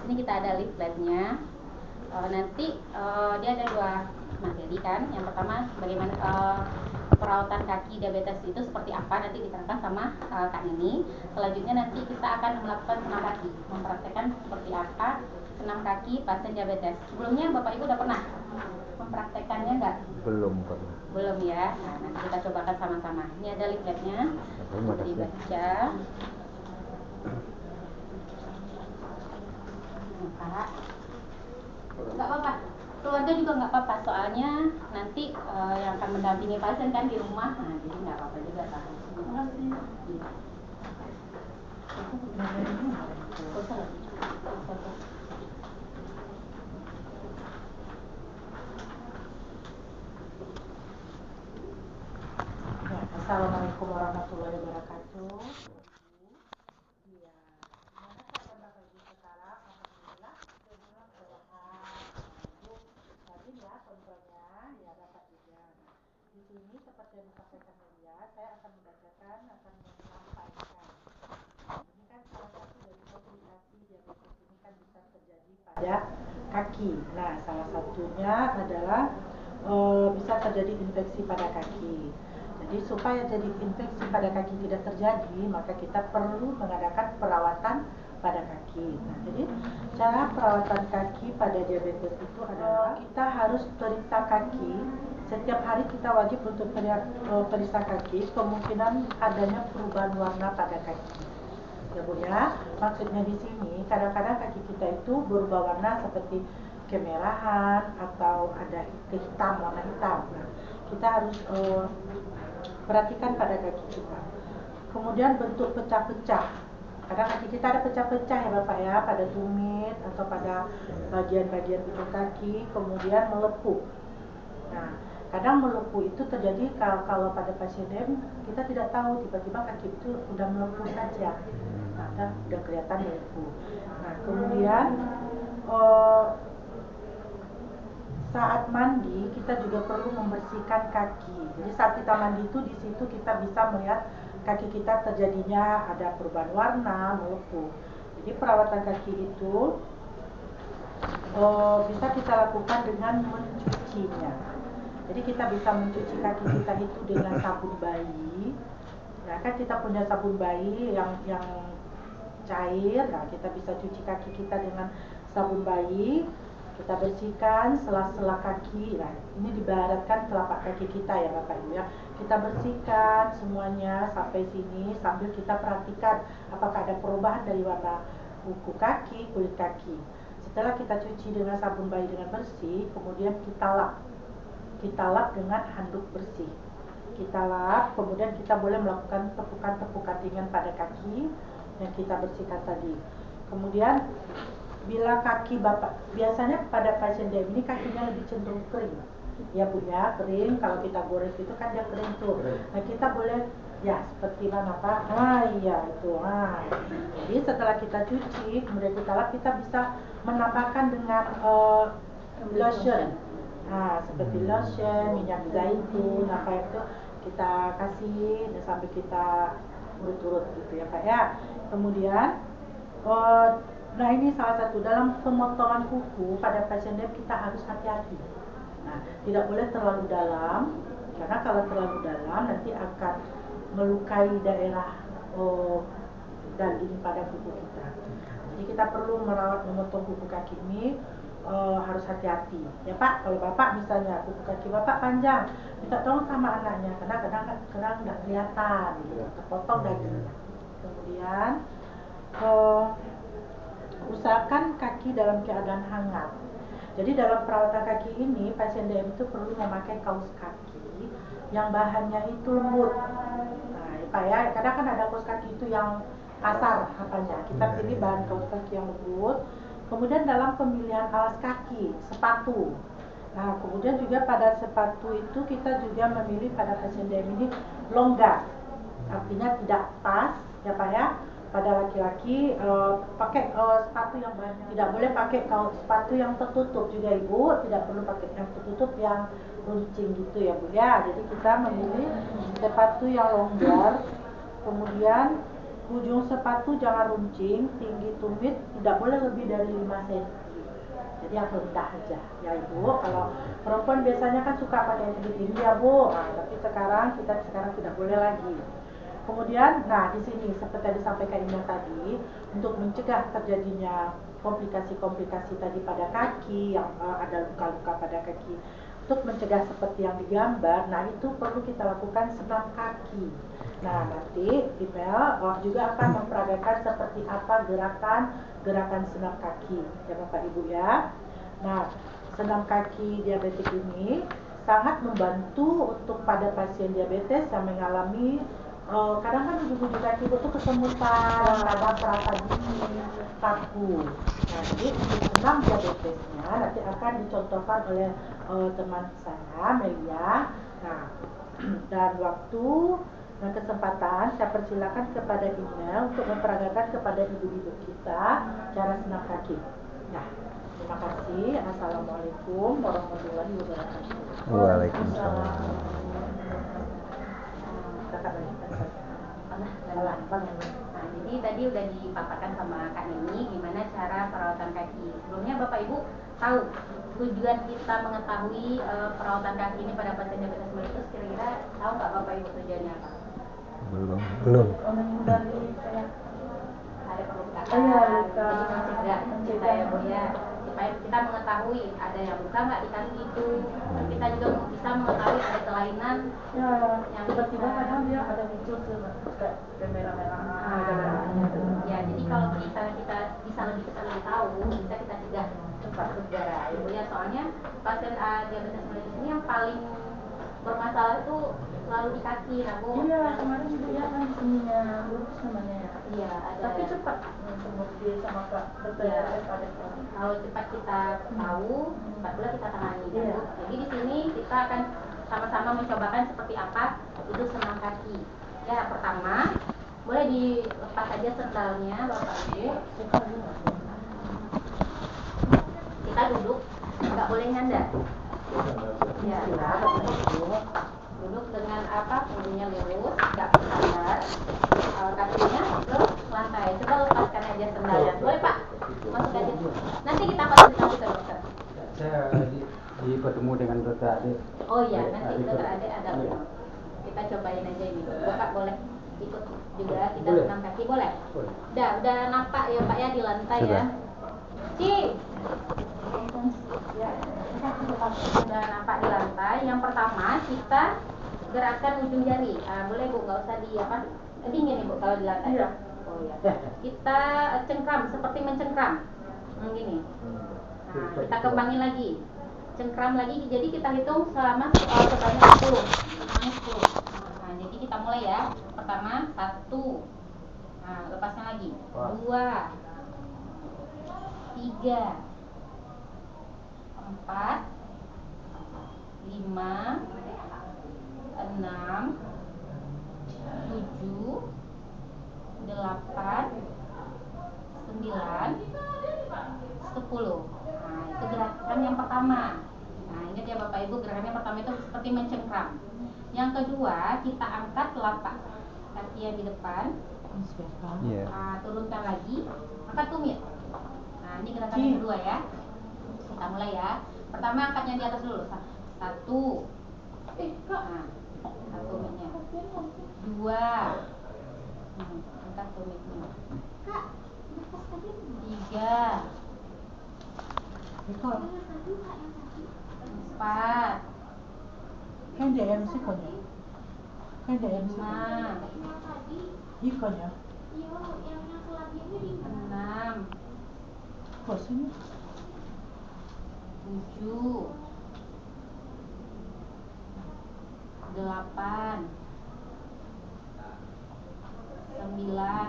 sini kita ada leafletnya. Nanti dia ada dua materi kan. Yang pertama bagaimana perawatan kaki diabetes itu seperti apa, nanti diterangkan sama Kak Nini. Selanjutnya nanti kita akan melakukan senam kaki, mempraktekkan seperti apa senam kaki pasien diabetes. Sebelumnya Bapak Ibu udah pernah mempraktekannya nggak? Belum pernah. Belum ya. Nah, nanti kita cobakan sama-sama. Ini ada leafletnya. Bisa dibaca. Pak, nggak apa-apa. Keluarga juga nggak apa-apa. Soalnya nanti yang akan mendampingi pasien kan di rumah. Nah, jadi nggak apa-apa juga Pak. Terima kasih. Assalamualaikum warahmatullahi wabarakatuh. Iya, gimana keadaan Bapak Ibu sekarang? Alhamdulillah, alhamdulillah sehat. Tadi ya kontrolnya ya dapat juga. Nah, di sini seperti yang disampaikan Melia, saya akan membacakan, akan menyampaikan. Ini kan salah satu dari komplikasi diabetes ini kan bisa terjadi pada kaki. Nah, salah satunya adalah bisa terjadi infeksi pada kaki. Jadi supaya jadi infeksi pada kaki tidak terjadi, maka kita perlu mengadakan perawatan pada kaki. Nah, jadi cara perawatan kaki pada diabetes itu adalah kita harus periksa kaki. Setiap hari kita wajib untuk periksa kaki, kemungkinan adanya perubahan warna pada kaki. Ya Bu ya, maksudnya di sini kadang-kadang kaki kita itu berubah warna seperti kemerahan atau ada hitam, warna hitam. Nah, kita harus perhatikan pada kaki kita. Kemudian bentuk pecah-pecah. Kadang kaki kita ada pecah-pecah ya Bapak ya, pada tumit atau pada bagian-bagian ujung kaki, kemudian melepuh. Nah, kadang melepuh itu terjadi kalau pada pasien DM kita tidak tahu, tiba-tiba kaki itu udah melepuh saja. Nah, udah kelihatan melepuh. Nah, kemudian saat mandi kita juga perlu membersihkan kaki. Jadi saat kita mandi itu di situ kita bisa melihat kaki kita terjadinya ada perubahan warna, melepuh. Jadi perawatan kaki itu bisa kita lakukan dengan mencucinya. Jadi kita bisa mencuci kaki kita itu dengan sabun bayi. Ya kan kita punya sabun bayi yang cair. Nah, kita bisa cuci kaki kita dengan sabun bayi. Kita bersihkan sela-sela kaki. Nah, ini dibaratkan telapak kaki kita ya Bapak Ibu ya. Kita bersihkan semuanya sampai sini sambil kita perhatikan apakah ada perubahan dari warna kuku kaki, kulit kaki. Setelah kita cuci dengan sabun bayi dengan bersih, kemudian kita lap. Kita lap dengan handuk bersih. Kita lap, kemudian kita boleh melakukan tepukan-tepukan ringan pada kaki yang kita bersihkan tadi. Kemudian bila kaki Bapak, biasanya pada pasien DM ini kakinya lebih cenderung kering. Ya Bu ya, kering. Kalau kita gores itu kan dia kering tuh. Nah, kita boleh ya seperti mana Pak? Iya itu. Jadi setelah kita cuci, kemudian kita lap, kita bisa menambahkan dengan lotion. Nah, seperti lotion, minyak zaitun, apa itu kita kasih dan sampai kita urut-urut gitu ya Pak ya. Kemudian nah ini salah satu dalam pemotongan kuku pada pasien DM kita harus hati-hati. Nah, tidak boleh terlalu dalam karena kalau terlalu dalam nanti akan melukai daerah daging pada kuku kita. Jadi kita perlu merawat memotong kuku kaki ini harus hati-hati ya Pak. Kalau Bapak misalnya kuku kaki Bapak panjang, minta tolong sama anaknya karena kadang nggak kelihatan gitu, terpotong dagingnya. Kemudian usahakan kaki dalam keadaan hangat. Jadi dalam perawatan kaki ini pasien DM itu perlu memakai kaos kaki yang bahannya itu lembut. Nah, Pak ya, kadang kan ada kaos kaki itu yang kasar apanya. Kita pilih bahan kaos kaki yang lembut. Kemudian dalam pemilihan alas kaki, sepatu. Nah, kemudian juga pada sepatu itu kita juga memilih pada pasien DM ini longgar. Artinya tidak pas, ya Pak ya. Pada laki-laki pakai sepatu yang banyak, tidak boleh pakai sepatu yang tertutup juga Ibu, tidak perlu pakai yang tertutup yang runcing gitu ya Bu ya. Jadi kita memilih sepatu yang longgar. Kemudian ujung sepatu jangan runcing, tinggi tumit tidak boleh lebih dari 5 cm. Jadi yang rendah aja ya Ibu. Kalau perempuan biasanya kan suka pakai yang tinggi-tinggi ya Bu. Nah, tapi sekarang tidak boleh lagi. Kemudian, nah di sini seperti yang disampaikan Ina tadi, untuk mencegah terjadinya komplikasi-komplikasi tadi pada kaki, yang ada luka-luka pada kaki, untuk mencegah seperti yang digambar, nah itu perlu kita lakukan senam kaki. Nah nanti email juga akan memperagakan seperti apa gerakan senam kaki ya Bapak Ibu ya. Nah senam kaki diabetik ini sangat membantu untuk pada pasien diabetes yang mengalami kadang kan ujung-ujung kaki itu kesemutan, kadang terasa dingin, kaku. Nah, jadi untuk senam diabetesnya nanti akan dicontohkan oleh teman saya, Melia. Nah, dan waktu dan kesempatan saya persilakan kepada email untuk memperagakan kepada ibu-ibu kita cara senam kaki. Nah, terima kasih. Assalamualaikum warahmatullahi wabarakatuh. Waalaikumsalam. Nah, jadi tadi udah dipaparkan sama Kak Nini gimana cara perawatan kaki. Sebelumnya Bapak Ibu tahu tujuan kita mengetahui perawatan kaki ini pada pasien diabetes mellitus, kira-kira tahu nggak Bapak Ibu tujuannya apa? Belum. Ada perlukaan, jadi mencegah kita ya Bu ya, supaya kita mengetahui ada yang luka nggak di kaki itu, dan kita juga bisa mengetahui ada kelainan yang tiba-tiba kadang dia ada muncul ke merah-merah. Ya, jadi kalau kita bisa lebih tahu, bisa kita cegah cepat segera ya Bu ya, soalnya pasien diabetes mellitus ini yang paling bermasalah itu selalu di kaki. Nah Bu, iya kemarin ibu ya kan ininya lurus namanya ya. Iya, ada. Tapi cepat sembuh dia sama Kak dokter Ya, ada. kalau cepat kita tahu, cepat pula kita tangani. Iya. Jadi di sini kita akan sama-sama mencobakan seperti apa itu senam kaki. Ya, pertama boleh dilepas aja sendalnya Bapak Ibu. Kita duduk, nggak boleh nyandar. Ya, duduk dengan punggungnya lurus, nggak bersandar, kakinya ke lantai. Coba lepaskan aja sendalnya. Boleh Pak? Masuk aja. Nanti kita konsultasi ke dokter. Saya bertemu dengan dokter Ade. Oh iya, nanti dokter Ade ada. Kita cobain aja ini. Bapak boleh ikut juga kita senam kaki, boleh? Udah nampak ya Pak ya di lantai ya. Ya, sudah nampak di lantai. Yang pertama kita gerakan ujung jari. Boleh Bu, nggak usah dingin nih Bu kalau di lantai. Iya. Oh iya. Kita cengkram seperti mencengkram. Gini. Nah, kita kembangin lagi. Cengkram lagi. Jadi kita hitung selama sebanyak 10. Nah, jadi kita mulai ya. Pertama 1. Nah, lepasnya lagi. 2, 3, 4, 5, 6, 7, 8, 9, 10. Nah, itu gerakan yang pertama. Nah, ingat ya Bapak Ibu, gerakan yang pertama itu seperti mencengkram. Yang kedua, kita angkat telapak kaki yang di depan. Nah, turunkan lagi, angkat tumit. Nah, ini gerakan yang kedua ya. Kita mulai ya. Pertama angkatnya di atas dulu. 1. Nah, angkat tumitnya. 2. Angkat tumitnya. 3. 4. Kan dia MC kan ya? Kan dia MC. 5. Ikon ya? 6. Kosnya? 7. 8. 9.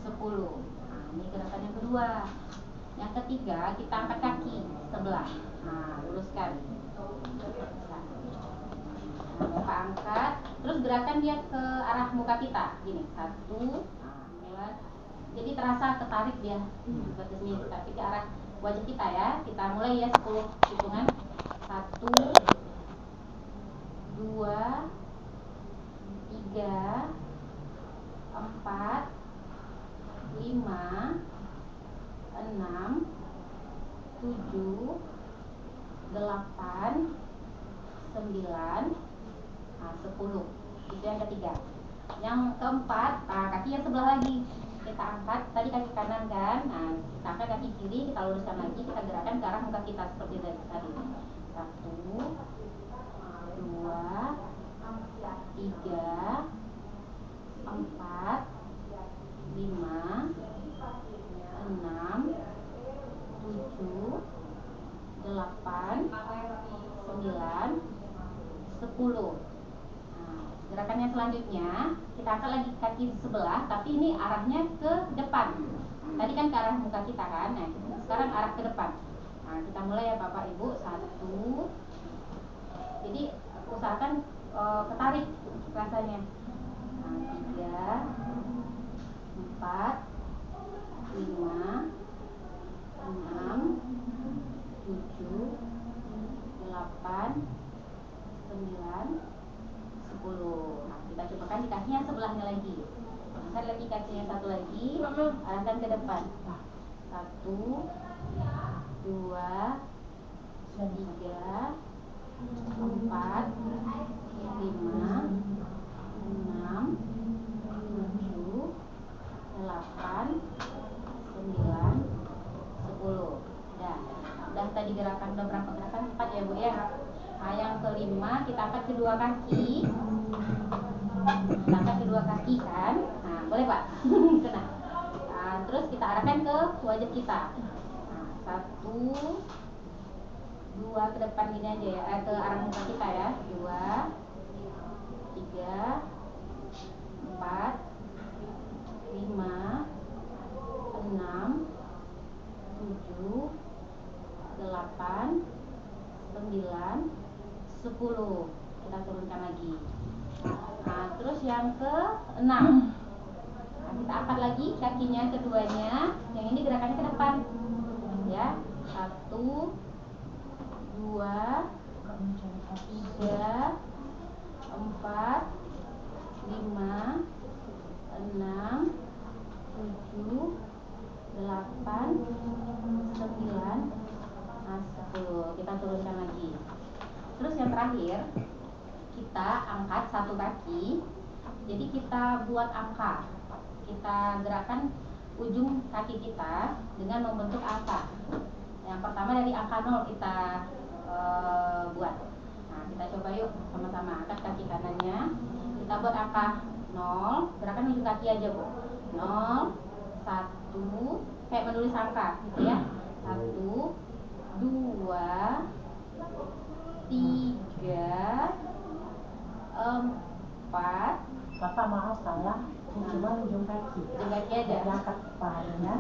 10. Nah, ini gerakan yang kedua. Yang ketiga, kita angkat kaki sebelah. Nah, luruskan. Nah, muka angkat, terus gerakan dia ke arah muka kita. Gini, 1. Nah, jadi terasa ketarik dia seperti ini, tapi ke arah wajah kita ya. Kita mulai ya 10 hitungan. 1, 2, 3, 4, 5, 6, 7, 8, 9, 10. Itu yang ketiga. Yang keempat, kaki yang sebelah lagi kita angkat. Tadi kaki kanan kan, nah kita angkat kaki kiri, kita luruskan lagi, kita gerakan ke arah muka kita seperti tadi. 1, 2, 3, 4, 5, 6, 7, 8, 9, 10. Gerakannya selanjutnya kita angkat lagi kaki sebelah, tapi ini arahnya ke depan. Tadi kan ke arah muka kita kan, nah sekarang arah ke depan. Nah kita mulai ya Bapak Ibu. 1, jadi usahakan ketarik rasanya. 3, 4, 5, 6, 7, 8, 9, 10. Nah, kita cobakan di kakinya sebelahnya lagi. Angkat lagi kakinya satu lagi, arahkan ke depan. 1, 2, 3, 4, 5, 6, 7, 8, 9, 10. Udah tadi gerakan, udah berapa gerakan? 4 ya Bu ya. Nah, yang kelima kita angkat kedua kaki. Kita angkat kedua kaki kan. Nah, boleh Pak? Kena. Nah, terus kita arahkan ke wajah kita. Nah, 1, 2 ke depan gini aja ya, ke arah muka kita ya. 2, 3, 4, 5, 6, 7, 8, 9, 10. Kita turunkan lagi. Nah, terus yang ke-6. Nah, kita angkat lagi kakinya keduanya. Yang ini gerakannya ke depan. Ya. 1, 2, 3, 4, 5, 6, 7, 8, 9, 10. Kita turunkan lagi. Terus yang terakhir, kita angkat satu kaki. Jadi kita buat angka. Kita gerakan ujung kaki kita dengan membentuk angka. Yang pertama dari angka 0 kita buat. Nah, kita coba yuk sama-sama. Angkat kaki kanannya. Kita buat angka 0. Gerakan ujung kaki aja Bu. 0, 1, kayak menulis angka gitu ya. 1, 2, 3, 4. Bapak maaf saya cuma ujung kaki. Ujung kaki aja. Angkat kepalanya,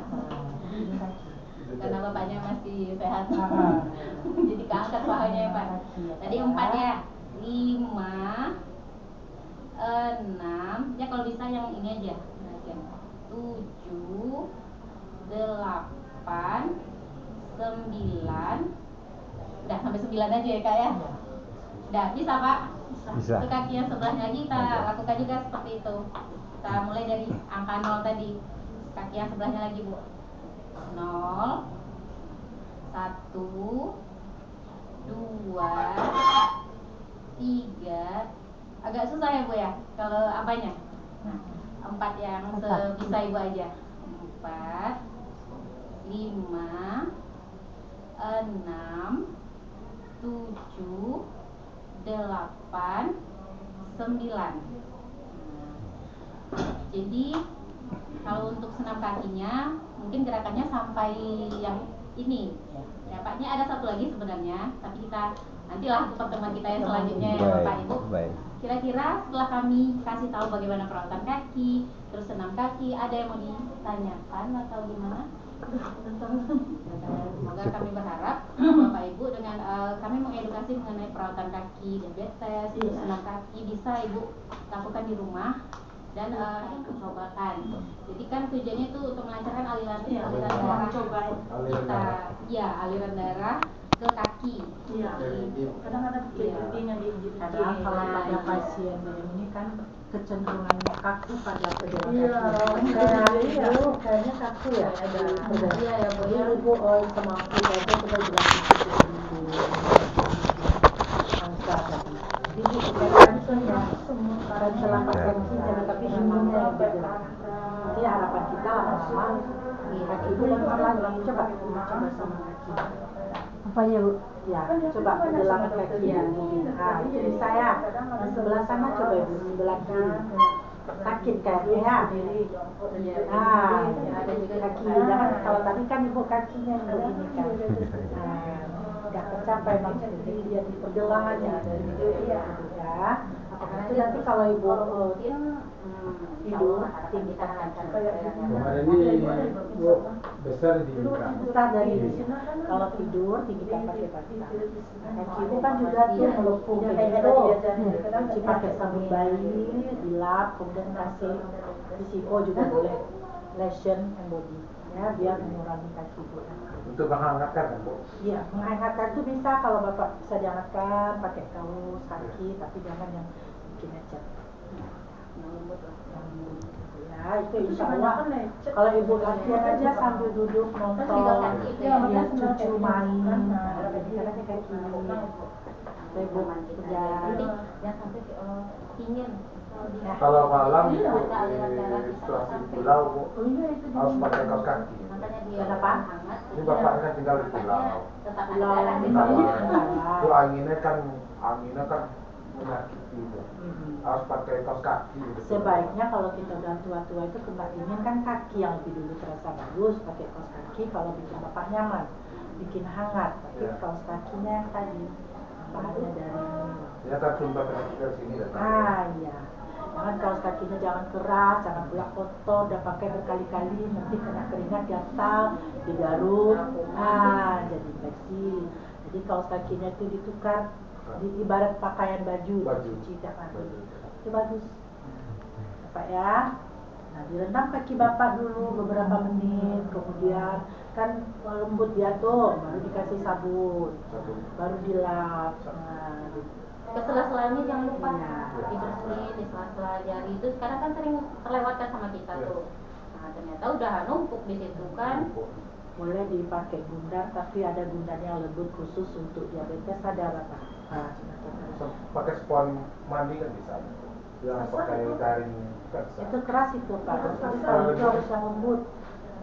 ujung kaki. Karena bapaknya masih sehat. Jadi keangkat pahanya ya Pak. Tadi 4 ya. 5, 6. Ya kalau bisa yang ini aja. 7, 8, 9. Udah sampai 9 aja ya Kak ya. Udah bisa Pak? Bisa. Ke kaki yang sebelahnya lagi kita lakukan juga seperti itu. Kita mulai dari angka 0 tadi. Kaki yang sebelahnya lagi Bu. 0, 1, 2, 3. Agak susah ya Bu ya kalau apanya. Nah, 4 yang sebisa Ibu aja. 4, 5, 6, 7, 8, 9. Jadi kalau untuk senam kakinya mungkin gerakannya sampai yang ini. Ya, Paknya ada satu lagi sebenarnya, tapi kita nantilah untuk pertemuan kita yang selanjutnya ya Bapak Ibu. Kira-kira setelah kami kasih tahu bagaimana perawatan kaki, terus senam kaki, ada yang mau ditanyakan atau gimana? Semoga kami berharap Bapak Ibu dengan kami mengedukasi mengenai perawatan kaki, diabetes, terus senam kaki bisa Ibu lakukan di rumah dan cobakan. Jadi kan tujuannya itu untuk melancarkan aliran darah kita, ya aliran darah ke kaki. Iya. Kadang ada piting yang diinjek. Kadang kalau pada pasien ini kan kecenderungannya kaku pada pejalan kaki. Kayaknya kaku ya. Iya ya Bu ya. Ibu semampu saja kita jelasin angka tadi. Jadi bukan selama kondisi tapi semuanya yang bergerak. Jadi harapan kita lama-lama kaki ibu lempar lagi. Coba sama kaki. Apanya Bu? Ya, coba pergelangan kaki ya. Nah, jadi saya di sebelah sana coba ibu sebelah kiri. Sakit kayaknya ya. Nah, ada juga kaki. Jangan kalau tadi kan ibu kakinya yang begini kan. Nah, nggak tercapai maksudnya. Jadi dia di pergelangannya gitu ya. Itu nanti kalau ibu tidur tinggikan kaki. Kemarin ini Bu besar di muka. Besar dari kalau tidur tinggikan pakai bantal. Kaki ibu kan juga tuh melengkung gitu. Cuci pakai sabun bayi, dilap, kemudian kasih risiko juga boleh lotion and body ya biar mengurangi kaki ibu. Untuk menghangatkan kan Bu? Iya, menghangatkan itu bisa kalau bapak bisa dihangatkan pakai kaos kaki tapi jangan yang bikin lecet. Ya itu insya Allah kalau ibu latihan aja sambil duduk nonton lihat cucu main karena kaki ibu kerja Jangan sampai ingin. Kalau malam di situasi pulau Bu harus pakai kaos kaki. Kenapa? Ini bapaknya kan tinggal di pulau. Tetap ada Pulau darah di ini sana. Itu anginnya kan menyakiti itu. Harus pakai kaos kaki gitu. Sebaiknya kalau kita udah tua-tua itu kena dingin kan kaki yang lebih dulu terasa bagus pakai kaos kaki kalau bikin bapak nyaman bikin hangat tapi kaos kakinya yang tadi bahannya dari ini. Ya kan sumber penyakit dari sini datang. Iya. Jangan kaos kakinya jangan keras, jangan pula kotor, udah pakai berkali-kali nanti kena keringat gatal, digaruk, jadi infeksi. Jadi kaos kakinya itu ditukar, ibarat pakaian baju. Cuci tiap hari. Itu bagus, Bapak ya. Nah direndam kaki bapak dulu beberapa menit, kemudian kan lembut dia tuh, baru dikasih sabun, baru dilap. Nah, Ke sela-selanya jangan lupa dibersihin di sela-sela jari itu sekarang kan sering terlewatkan sama kita tuh. Nah ternyata udah numpuk di situ kan. Boleh dipakai gundar tapi ada gundar yang lembut khusus untuk diabetes ada apa? Pakai spons mandi kan bisa. Yang pakai garing kan bisa. Itu keras itu Pak. Kalau itu harus yang lembut.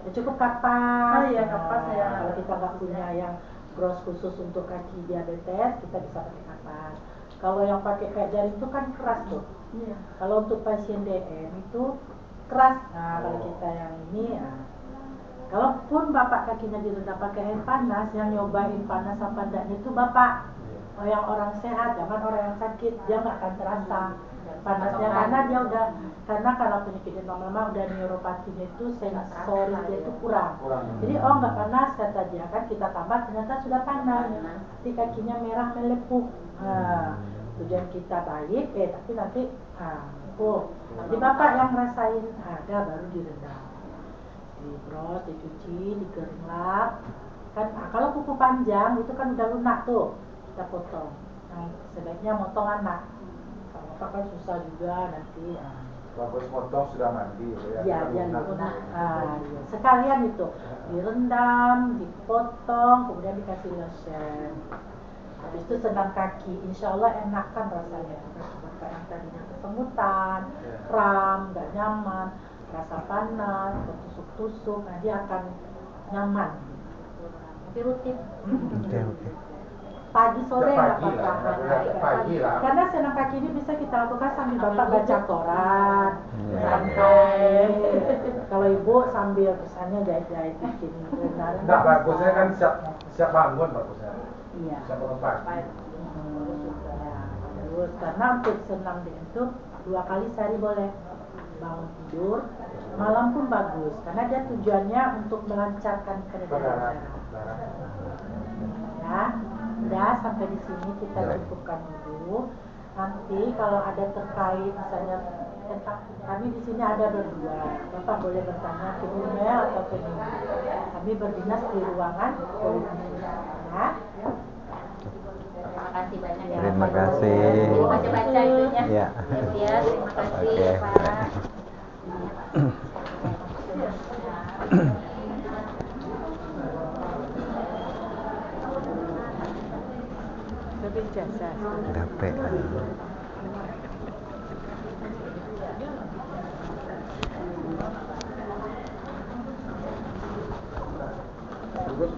Ya cukup kapas. Kapas ya. Kalau kita nggak punya yang bros khusus untuk kaki diabetes, kita bisa pakai kapas. Kalau yang pakai kayak jaring itu kan keras tuh. Iya. Kalau untuk pasien DM itu keras. Nah kalau kita yang ini ya. Kalaupun bapak kakinya direndam pakai air panas, yang nyobain panas apa enggaknya itu bapak. Yang orang sehat, jangan orang yang sakit, dia nggak akan terasa panasnya karena dia udah kalau penyakit lama-lama udah neuropatinya itu sensoris dia itu kurang. Jadi nggak panas kata dia kan kita tambah ternyata sudah panas, nanti kakinya merah melepuh. Tujuan kita baik, tapi nanti jadi bapak yang ngerasain ada baru direndam, dibros, dicuci, dikering lap. Kan kalau kuku panjang itu kan udah lunak tuh kita potong. Nah, sebaiknya motong anak. Kalau bapak kan susah juga nanti. Bagus motong sudah mandi ya. Iya, dia lunak. Iya. Sekalian itu direndam, dipotong, kemudian dikasih lotion. Habis itu senam kaki, insya Allah enakan rasanya. Bapak yang tadinya kesemutan, kram, nggak nyaman, rasa panas, tusuk-tusuk, nah dia akan nyaman. Tapi rutin. Oke. Pagi sore nggak Pagi lah, apa-apa. pagi lah. Karena senam kaki ini bisa kita lakukan sambil bapak baca koran, Iya. santai. Kalau ibu sambil misalnya jahit-jahit bikin renang. Enggak, bagusnya kan siap bangun bagusnya. Iya. Siap bangun pagi. Terus karena untuk senam itu 2 kali sehari boleh, bangun tidur, malam pun bagus karena dia tujuannya untuk melancarkan peredaran darah. Ya, udah sampai di sini kita cukupkan dulu. Nanti kalau ada terkait misalnya Kami di sini ada berdua. Bapak boleh bertanya ke Bu Mel atau ke Nini. Kami berdinas di ruangan politik. Ya. Terima kasih banyak ya. Terima kasih. Jadi baca-baca itunya. Iya. Ya, terima kasih Oke. Pak. Lebih jasa. Dapet. Terus